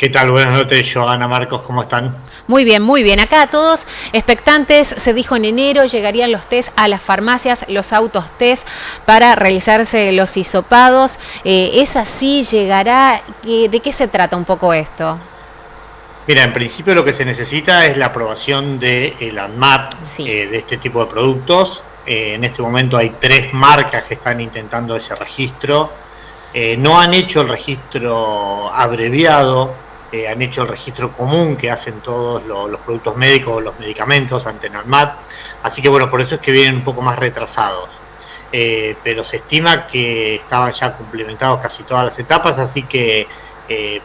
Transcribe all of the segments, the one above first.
¿Qué tal? Buenas noches, Joana, Marcos, ¿cómo están? Muy bien, muy bien. Acá todos expectantes. Se dijo en enero llegarían los test a las farmacias, los autos test para realizarse los hisopados. ¿Es así? ¿Llegará? ¿De qué se trata un poco esto? Mira, en principio lo que se necesita es la aprobación del ANMAT Sí. de este tipo de productos. En este momento hay 3 marcas que están intentando ese registro. No han hecho el registro abreviado, han hecho el registro común que hacen todos los productos médicos, los medicamentos ante el ANMAT. Así que bueno, por eso es que vienen un poco más retrasados. Pero se estima que estaban ya cumplimentados casi todas las etapas, así que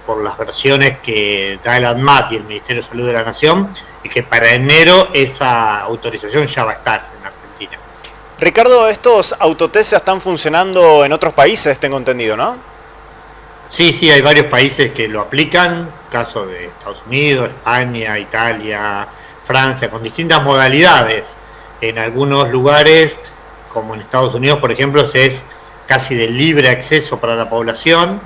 por las versiones que da el ANMAT y el Ministerio de Salud de la Nación, es que para enero esa autorización ya va a estar en Argentina. Ricardo, estos autotest ya están funcionando en otros países, tengo entendido, ¿no? Sí, hay varios países que lo aplican, caso de Estados Unidos, España, Italia, Francia, con distintas modalidades. En algunos lugares, como en Estados Unidos, por ejemplo, es casi de libre acceso para la población,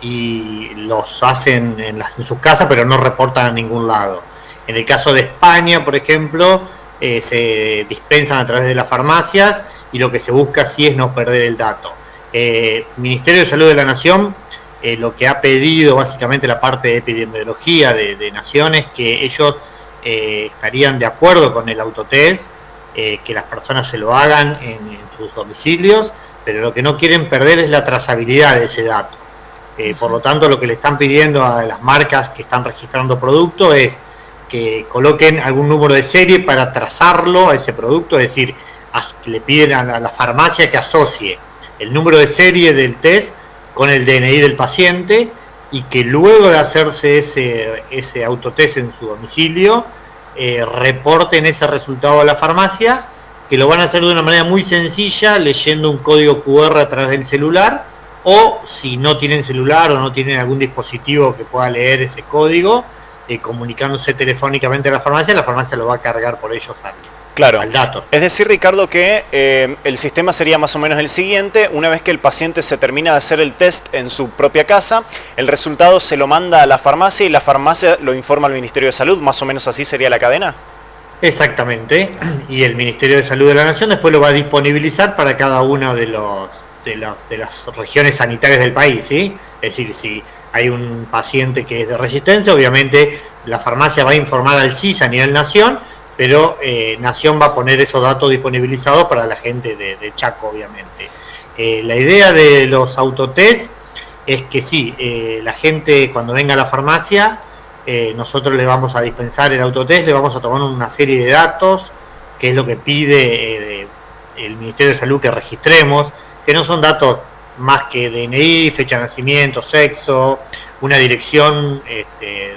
y los hacen en sus casas, pero no reportan a ningún lado. En el caso de España, por ejemplo, se dispensan a través de las farmacias y lo que se busca sí es no perder el dato. Ministerio de Salud de la Nación lo que ha pedido básicamente la parte de epidemiología de Naciones, que ellos estarían de acuerdo con el autotest, que las personas se lo hagan en sus domicilios, pero lo que no quieren perder es la trazabilidad de ese dato. Por lo tanto, lo que le están pidiendo a las marcas que están registrando producto es que coloquen algún número de serie para trazarlo a ese producto, es decir, le piden a la farmacia que asocie el número de serie del test con el DNI del paciente, y que luego de hacerse ese autotest en su domicilio, reporten ese resultado a la farmacia, que lo van a hacer de una manera muy sencilla, leyendo un código QR a través del celular, o si no tienen celular o no tienen algún dispositivo que pueda leer ese código, comunicándose telefónicamente a la farmacia lo va a cargar por ellos Claro. al dato. Es decir, Ricardo, que el sistema sería más o menos el siguiente: una vez que el paciente se termina de hacer el test en su propia casa, el resultado se lo manda a la farmacia y la farmacia lo informa al Ministerio de Salud. ¿Más o menos así sería la cadena? Exactamente, y el Ministerio de Salud de la Nación después lo va a disponibilizar para cada una de las regiones sanitarias del país, ¿sí? Es decir, si hay un paciente que es de Resistencia, obviamente la farmacia va a informar al CIS a nivel nación, pero Nación va a poner esos datos disponibilizados para la gente de Chaco, obviamente. La idea de los autotest es que sí, la gente cuando venga a la farmacia, nosotros le vamos a dispensar el autotest, le vamos a tomar una serie de datos, que es lo que pide el Ministerio de Salud que registremos, que no son datos más que DNI, fecha de nacimiento, sexo, una dirección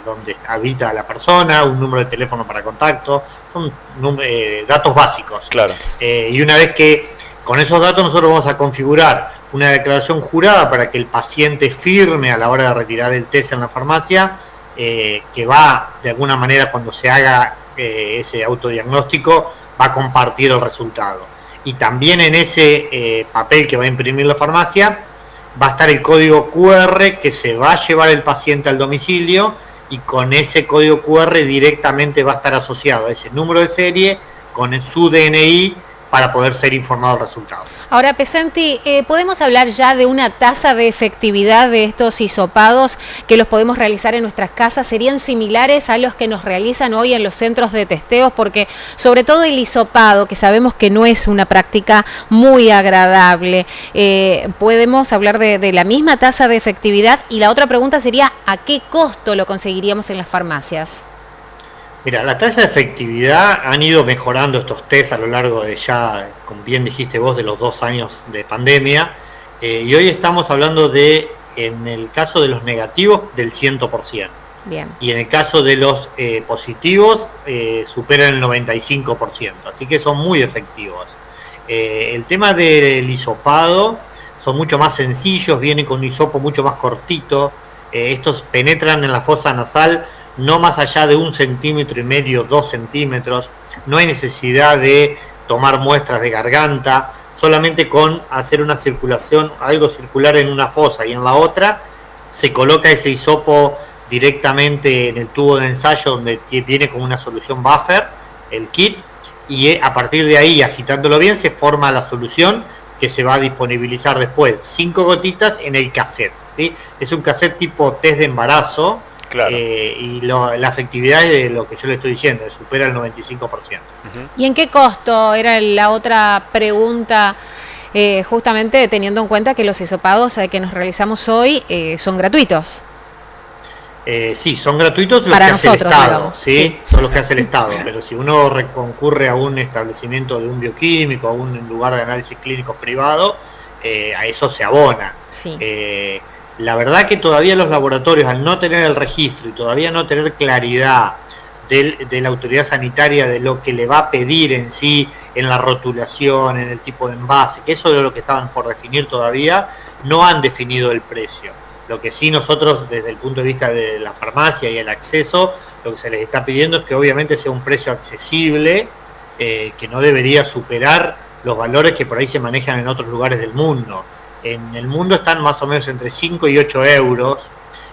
donde habita la persona, un número de teléfono para contacto, son datos básicos. Claro. Y una vez que con esos datos nosotros vamos a configurar una declaración jurada para que el paciente firme a la hora de retirar el test en la farmacia, que va de alguna manera, cuando se haga ese autodiagnóstico, va a compartir el resultado. Y también en ese papel que va a imprimir la farmacia va a estar el código QR que se va a llevar el paciente al domicilio, y con ese código QR directamente va a estar asociado a ese número de serie con su DNI para poder ser informado del resultado. Ahora, Pesenti, ¿podemos hablar ya de una tasa de efectividad de estos hisopados que los podemos realizar en nuestras casas? ¿Serían similares a los que nos realizan hoy en los centros de testeos? Porque sobre todo el hisopado, que sabemos que no es una práctica muy agradable, ¿podemos hablar de la misma tasa de efectividad? Y la otra pregunta sería, ¿a qué costo lo conseguiríamos en las farmacias? Mira, la tasa de efectividad han ido mejorando estos test a lo largo de ya, como bien dijiste vos, de los 2 años de pandemia, y hoy estamos hablando en el caso de los negativos, del 100%. Bien. Y en el caso de los positivos, superan el 95%, así que son muy efectivos. El tema del hisopado son mucho más sencillos, vienen con un hisopo mucho más cortito, estos penetran en la fosa nasal no más allá de 1,5 centímetros, 2 centímetros, no hay necesidad de tomar muestras de garganta, solamente con hacer una circulación, algo circular en una fosa y en la otra, se coloca ese hisopo directamente en el tubo de ensayo donde viene con una solución buffer, el kit, y a partir de ahí, agitándolo bien, se forma la solución que se va a disponibilizar después, 5 gotitas en el cassette, ¿sí? Es un cassette tipo test de embarazo, Claro. Y la efectividad es de lo que yo le estoy diciendo, supera el 95%. ¿Y en qué costo? Era la otra pregunta, justamente teniendo en cuenta que los hisopados que nos realizamos hoy son gratuitos. Sí, son gratuitos los para que nosotros, hace el Estado, digamos, ¿sí? sí. Son los que hace el Estado, pero si uno concurre a un establecimiento de un bioquímico, a un lugar de análisis clínicos privado, a eso se abona. Sí. La verdad que todavía los laboratorios, al no tener el registro y todavía no tener claridad de la autoridad sanitaria de lo que le va a pedir en sí, en la rotulación, en el tipo de envase, que eso es lo que estaban por definir todavía, no han definido el precio. Lo que sí nosotros, desde el punto de vista de la farmacia y el acceso, lo que se les está pidiendo es que obviamente sea un precio accesible, que no debería superar los valores que por ahí se manejan en otros lugares del mundo. En el mundo están más o menos entre 5 y 8 euros,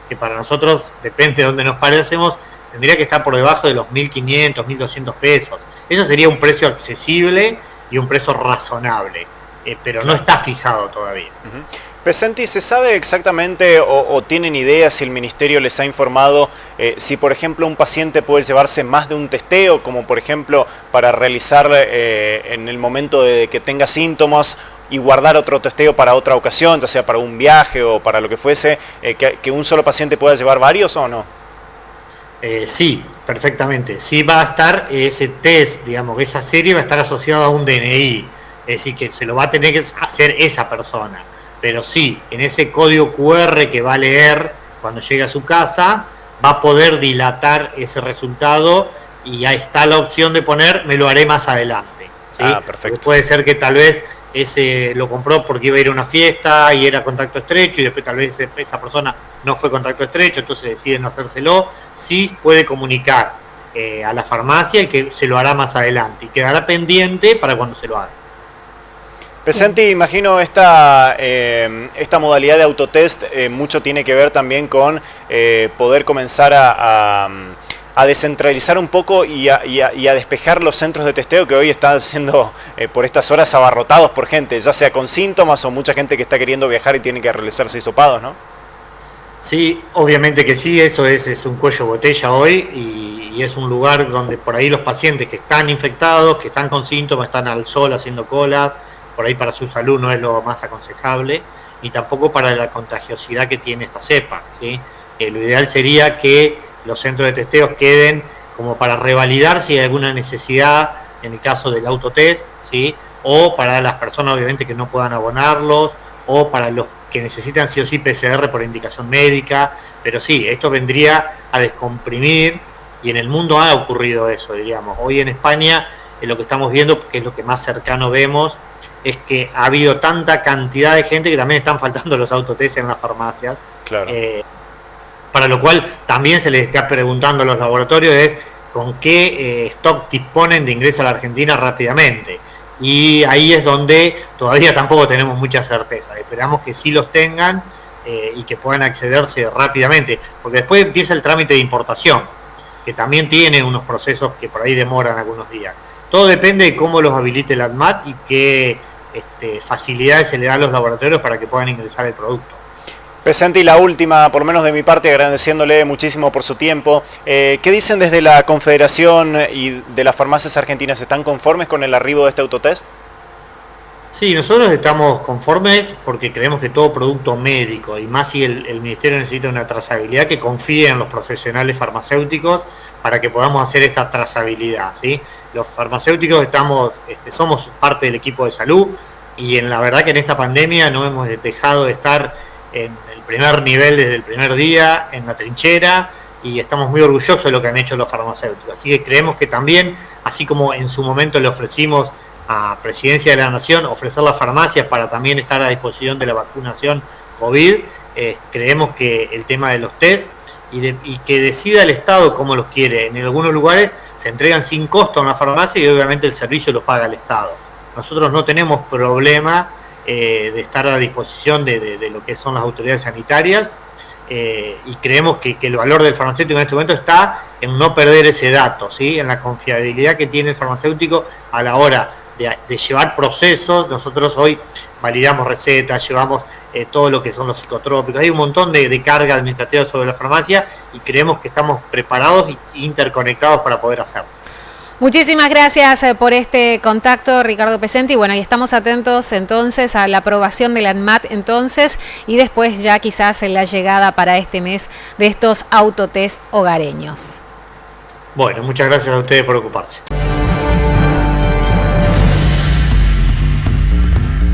que para nosotros, depende de donde nos parecemos, tendría que estar por debajo de los 1.500, 1.200 pesos. Eso sería un precio accesible y un precio razonable, pero no está fijado todavía. Pesenti, ¿se sabe exactamente o tienen idea si el ministerio les ha informado si, por ejemplo, un paciente puede llevarse más de un testeo, como por ejemplo para realizar en el momento de que tenga síntomas y guardar otro testeo para otra ocasión, ya sea para un viaje o para lo que fuese, que un solo paciente pueda llevar varios o no? Sí, perfectamente. Sí va a estar ese test, digamos, esa serie va a estar asociada a un DNI, es decir, que se lo va a tener que hacer esa persona. Pero sí, en ese código QR que va a leer cuando llegue a su casa, va a poder dilatar ese resultado y ahí está la opción de poner, me lo haré más adelante, ¿sí? Perfecto. Porque puede ser que tal vez ese lo compró porque iba a ir a una fiesta y era contacto estrecho y después tal vez esa persona no fue contacto estrecho, entonces decide no hacérselo. Sí puede comunicar a la farmacia y que se lo hará más adelante y quedará pendiente para cuando se lo haga. Pesenti, imagino esta modalidad de autotest mucho tiene que ver también con poder comenzar a descentralizar un poco y a despejar los centros de testeo que hoy están siendo por estas horas abarrotados por gente, ya sea con síntomas o mucha gente que está queriendo viajar y tiene que realizarse hisopados, ¿no? Sí, obviamente que sí, eso es un cuello botella hoy y es un lugar donde por ahí los pacientes que están infectados, que están con síntomas, están al sol haciendo colas, por ahí para su salud no es lo más aconsejable, ni tampoco para la contagiosidad que tiene esta cepa, ¿sí? Lo ideal sería que los centros de testeos queden como para revalidar si hay alguna necesidad en el caso del autotest, ¿sí? O para las personas obviamente que no puedan abonarlos, o para los que necesitan sí o sí PCR por indicación médica, pero sí, esto vendría a descomprimir y en el mundo ha ocurrido eso, diríamos. Hoy en España lo que estamos viendo, que es lo que más cercano vemos, es que ha habido tanta cantidad de gente que también están faltando los autotest en las farmacias. Claro. Para lo cual también se les está preguntando a los laboratorios es con qué stock disponen de ingreso a la Argentina rápidamente. Y ahí es donde todavía tampoco tenemos mucha certeza. Esperamos que sí los tengan y que puedan accederse rápidamente, porque después empieza el trámite de importación, que también tiene unos procesos que por ahí demoran algunos días. Todo depende de cómo los habilite el ANMAT y qué facilidades se le dan a los laboratorios para que puedan ingresar el producto. Pesenti, la última, por lo menos de mi parte, agradeciéndole muchísimo por su tiempo. ¿Qué dicen desde la Confederación y de las farmacias argentinas? ¿Están conformes con el arribo de este autotest? Sí, nosotros estamos conformes porque creemos que todo producto médico, y más si el Ministerio necesita una trazabilidad, que confíe en los profesionales farmacéuticos para que podamos hacer esta trazabilidad, ¿sí? Los farmacéuticos somos parte del equipo de salud y en la verdad que en esta pandemia no hemos dejado de estar en el primer nivel desde el primer día, en la trinchera, y estamos muy orgullosos de lo que han hecho los farmacéuticos. Así que creemos que también, así como en su momento le ofrecimos a Presidencia de la Nación ofrecer las farmacias para también estar a disposición de la vacunación COVID, creemos que el tema de los test y que decida el Estado cómo los quiere. En algunos lugares se entregan sin costo en la farmacia y obviamente el servicio lo paga el Estado. Nosotros no tenemos problema de estar a disposición de lo que son las autoridades sanitarias y creemos que el valor del farmacéutico en este momento está en no perder ese dato, ¿sí? En la confiabilidad que tiene el farmacéutico a la hora de llevar procesos. Nosotros hoy validamos recetas, llevamos todo lo que son los psicotrópicos, hay un montón de carga administrativa sobre la farmacia y creemos que estamos preparados e interconectados para poder hacerlo. Muchísimas gracias por este contacto, Ricardo Pesenti. Bueno, y estamos atentos entonces a la aprobación de la ANMAT entonces y después ya quizás en la llegada para este mes de estos autotest hogareños. Bueno, muchas gracias a ustedes por ocuparse.